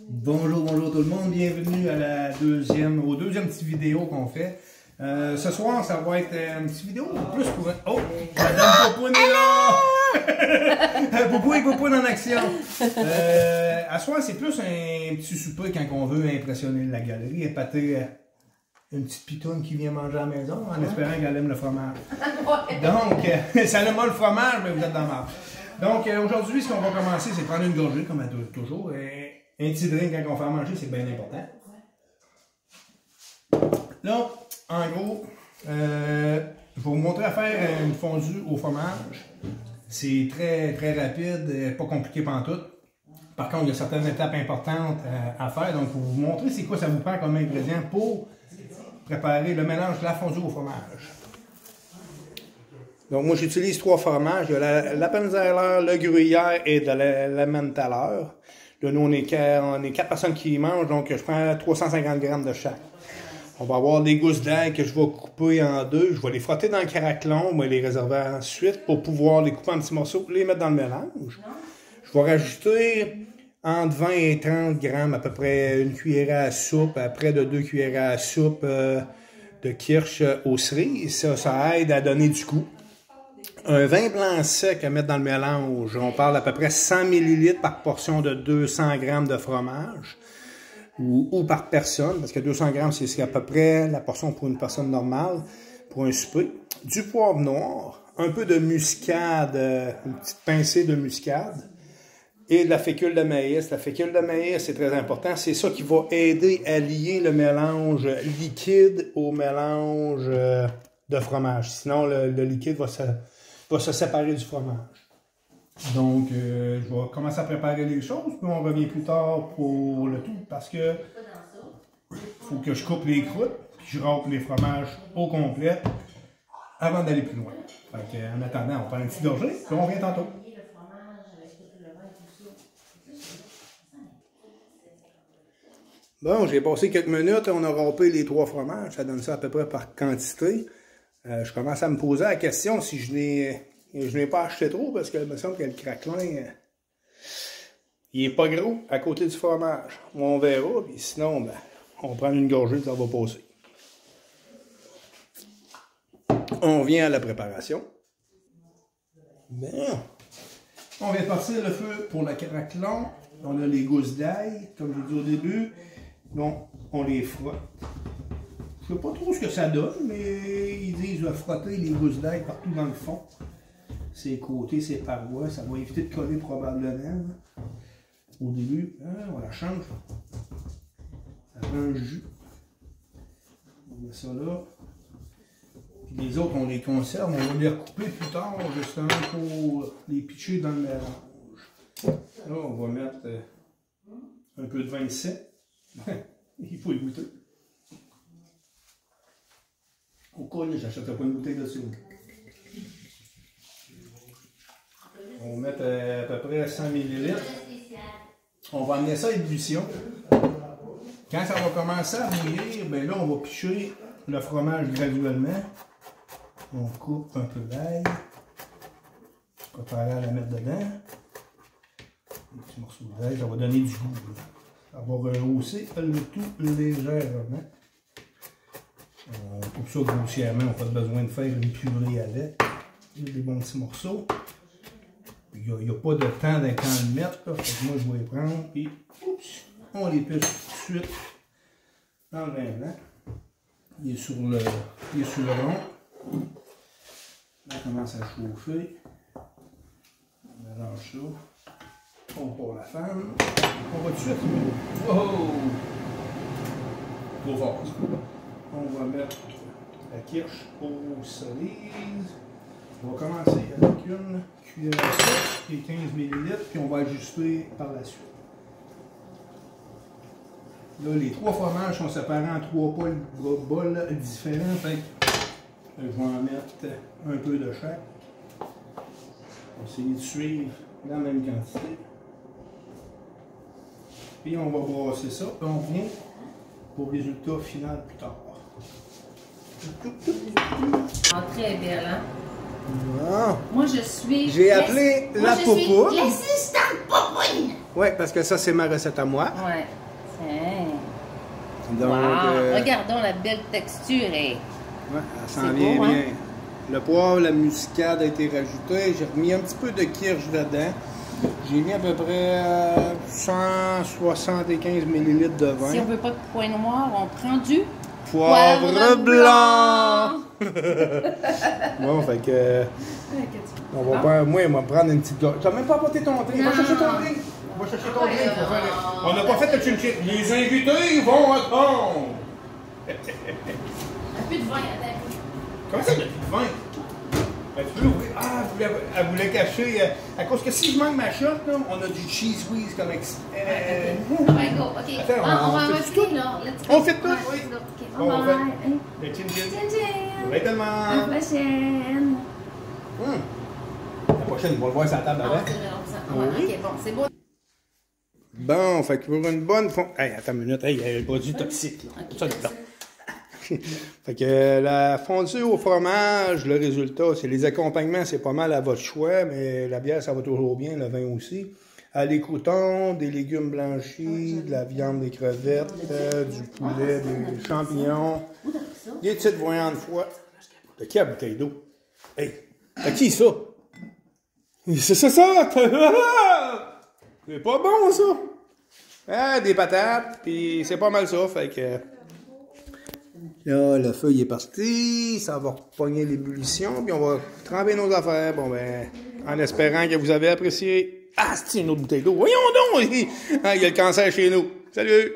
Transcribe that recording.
Bonjour, bonjour tout le monde, bienvenue à la deuxième petite vidéo qu'on fait. Ce soir, ça va être une petite vidéo plus pour... Oh! Madame Popoune est là! Popo et Popoune en action! À soir, c'est plus un petit souper quand on veut impressionner la galerie, épater une petite pitoune qui vient manger à la maison en espérant qu'elle aime le fromage. Donc, ça aime le fromage, mais vous êtes dans la marche. Donc, aujourd'hui, ce qu'on va commencer, c'est prendre une gorgée, comme toujours. Un petit drink quand on fait à manger, c'est bien important. Là, en gros, je vais vous montrer à faire une fondue au fromage. C'est très rapide, pas compliqué pantoute. Par contre, il y a certaines étapes importantes à faire. Donc, pour vous montrer c'est quoi ça vous prend comme ingrédient pour préparer le mélange de la fondue au fromage. Donc, moi, j'utilise 3 fromages. Il y a l'Appenzeller, le Gruyère et de l'Emmentaler. Là, nous, on est 4 personnes qui y mangent, donc je prends 350 g de chaque. On va avoir des gousses d'ail que je vais couper en deux. Je vais les frotter dans le caraclon, je vais les réserver ensuite pour pouvoir les couper en petits morceaux et les mettre dans le mélange. Je vais rajouter entre 20 et 30 grammes, à peu près une cuillère à soupe, à près de 2 cuillères à soupe de kirsch aux cerises. Ça aide à donner du goût. Un vin blanc sec à mettre dans le mélange, on parle à peu près 100 ml par portion de 200 g de fromage, ou par personne, parce que 200 g c'est à peu près la portion pour une personne normale, pour un souper. Du poivre noir, un peu de muscade, une petite pincée de muscade, et de la fécule de maïs. La fécule de maïs, c'est très important, c'est ça qui va aider à lier le mélange liquide au mélange de fromage. Sinon, le liquide va se séparer du fromage. Donc, je vais commencer à préparer les choses, puis on revient plus tard pour le tout, parce que faut que je coupe les croûtes, puis je râpe les fromages au complet avant d'aller plus loin. Fait en attendant, on prend une petite gorgée, puis on revient tantôt. Bon, j'ai passé quelques minutes, on a râpé les 3 fromages, ça donne ça à peu près par quantité. Je commence à me poser la question si je n'ai pas acheté trop, parce qu'il me semble que le craquelin, il est pas gros à côté du fromage. On verra, puis sinon, ben, on prend une gorgée, ça va passer. On vient à la préparation. Bien. On vient de partir le feu pour le craquelin. On a les gousses d'ail, comme j'ai dit au début. Donc, on les frotte. Je ne sais pas trop ce que ça donne, mais ils disent frotter les gousses d'ail partout dans le fond. Ses côtés, ses parois, ça va éviter de coller probablement. Au début, on la change. Ça prend un jus. On met ça là. Puis les autres, on les conserve, on va les recouper plus tard, justement pour les pitcher dans le mélange. Là, on va mettre un peu de vin de sel. Il faut y goûter. Au cas là, j'achèterai pas une bouteille de ça. On va mettre à peu près 100 ml. On va amener ça à ébullition. Quand ça va commencer à bouillir, ben là, on va picher le fromage graduellement. On coupe un peu d'ail. Préparer à la mettre dedans. Des petits morceaux d'ail, ça va donner du goût. Là. Ça va rehausser le tout légèrement. On coupe ça grossièrement, on n'a pas besoin de faire une purée avec. Il y a des bons petits morceaux. Il n'y a pas de temps d'un temps de mettre. Là. Fait que moi, je vais les prendre et on les pêche tout de suite dans le vin blanc. Il est sur le rond. Là, on commence à chauffer. On mélange ça. On part la femme. On va tout de suite. Wow! Trop fort. On va mettre la kirsch aux cerises. On va commencer avec une cuillère à soupe et 15 ml, puis on va ajuster par la suite. Là, les 3 fromages sont séparés en 3 bols différents. Fait je vais en mettre un peu de chaque. On va essayer de suivre la même quantité. Puis on va brasser ça, puis on revient au résultat final plus tard. Très belle, hein? Non. Moi, je suis... J'ai appelé la Popoune. L'assistante Popoune. Oui, parce que ça, c'est ma recette à moi. Ouais. Tiens. Donc, Wow. Regardons la belle texture. Ouais, ça s'en C'est vient beau, hein? bien. Le poivre, la muscade a été rajouté. J'ai remis un petit peu de kirsch dedans. J'ai mis à peu près 175 ml de vin. Si on veut pas de point noir, on prend du Poivre blanc! Bon, fait que... On va prendre, moi, on va prendre une petite gorge. Tu n'as même pas apporté ton drink. Va chercher ton drink. Va chercher ton drink. On n'a pas fait de chin-chin. Les invités vont attendre. un peu de vin, attends. Comment ça, il y a plus de vin? Ben, tu peux l'ouvrir. Ah, elle voulait cacher. À cause que si je manque ma shot, là, on a du cheese whiz comme exprès. Ouais, go. OK. Attends, Ah, on va fait rester tout? là. Let's go. On fait tout, Ouais, oui. let's go. OK, Bon, on bye. fait le chin-chin. Tchin-tchin. Ouais, tellement. À la prochaine. La prochaine, on va le voir sur la table Ah, avant. c'est vrai, on s'en- ouais, OK, bon, c'est beau. Bon, fait que pour une bonne fond... Hey, attends une minute, hey, il y a le produit toxique, là. Ok, Ça, là. Fait que la fondue au fromage, le résultat, c'est les accompagnements, c'est pas mal à votre choix, mais la bière, ça va toujours bien, le vin aussi. Les croûtons, des légumes blanchis, de la viande, des crevettes, du poulet, des champignons, des petites voyantes de foie. De qui la bouteille d'eau? Hey, de qui ça? C'est ça! C'est pas bon, ça! Ah, des patates, puis c'est pas mal ça, fait que... Là, le feu, il est parti, ça va repogner l'ébullition, puis on va tremper nos affaires, bon ben, en espérant que vous avez apprécié. Ah, c'est une autre bouteille d'eau, voyons donc! Ah, il y a le cancer chez nous. Salut!